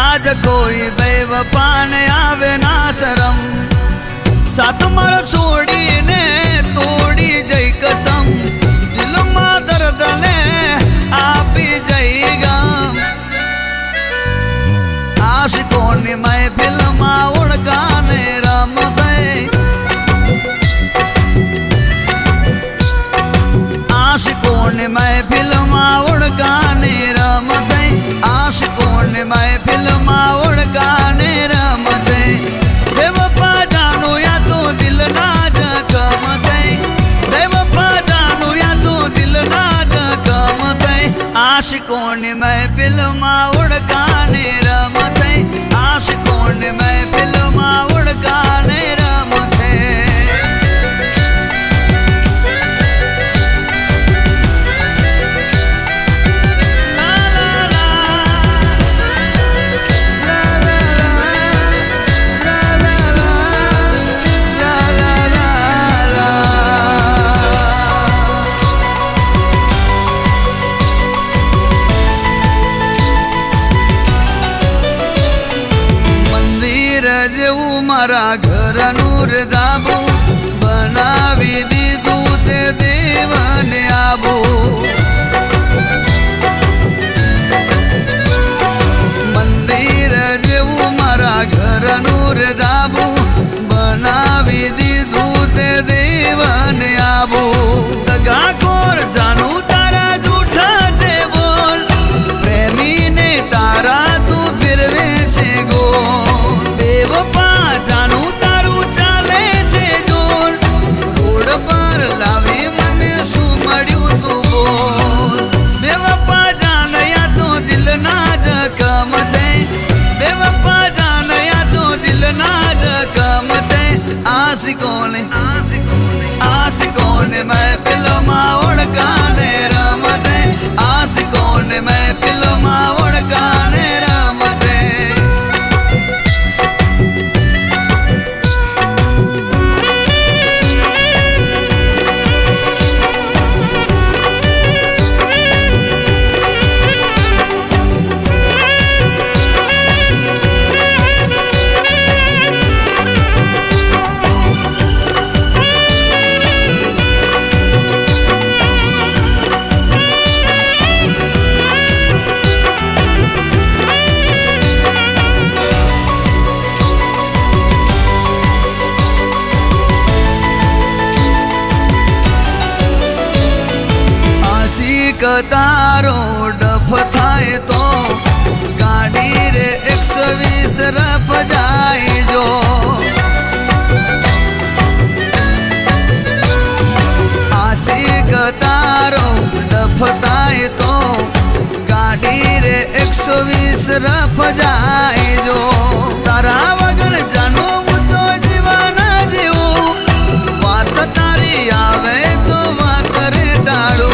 आज कोई बेवफा ने आवे ना शरम साथ मारो छोड़ी ने तोड़ी जई कसम दिल में दर्द ने आपी जई गम आशिकों ने महफिल में उड़काने रम से आशिकों ने महफिल में उड़काने रम से आशिकों ने महफिल में उड़काने रम से बेवफा जानो या तो दिल ना जखम से बेवफा जानो या तो दिल ना जखम से आशिकों ने महफिल में उड़काने रम से आशिकों ने महफिल में उड़काने रम से मारा घर नूर दाबू बनावी दीदू ते देवने आबू मंदिर जेवू मारा घर नूर दाबू बनावी दीदू ते देवने आबू दगा कोर जानू तारा झूठा से बोल प्रेमी ने तारा तू फिरवे से गोल बेवफा जानू तारू चाले छे जोर रोड पर लावी मने सुमड़्यू तू बोल बेवफा जान या तो दिल ना जखम छे बेवफा जान या तो दिल ना जखम छे आशिकों ने महफिल में उड़काने रम छे आशिकों ने महफिल में उड़काने रम छे तारो डफ थाए तो गाड़ी रे 120 रफ जाए जो आशिक तारो डफ थाए तो गाड़ी रे 120 रफ जाए जो तारा वगर जानो तो जीवन जीवो बात तारी आवे तो बात रे डालो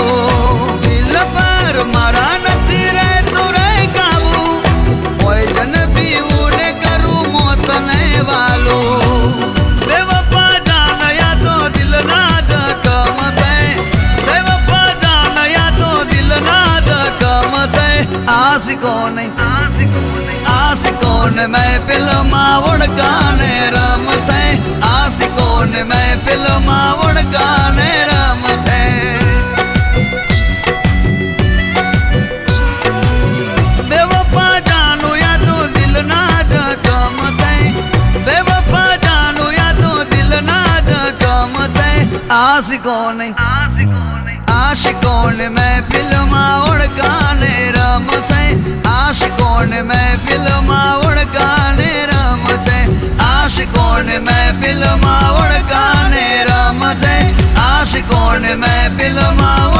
पर मारा नथी रहे तो रहे काबू पॉइजन पीवू ने करू मौत ने वालो बेवफा जान या तो दिल ना जखम से बेवफा जान या तो दिल ना जखम से आशिकों ने महफिल में उड़काने रम से आशिकों ने महफिल में उड़काने रम से आशिकों ने महफिल में उड़काने रम से आशिकों ने महफिल में उड़काने रम से आशिकों ने महफिल में उड़काने रम से आशिकों ने महफिल में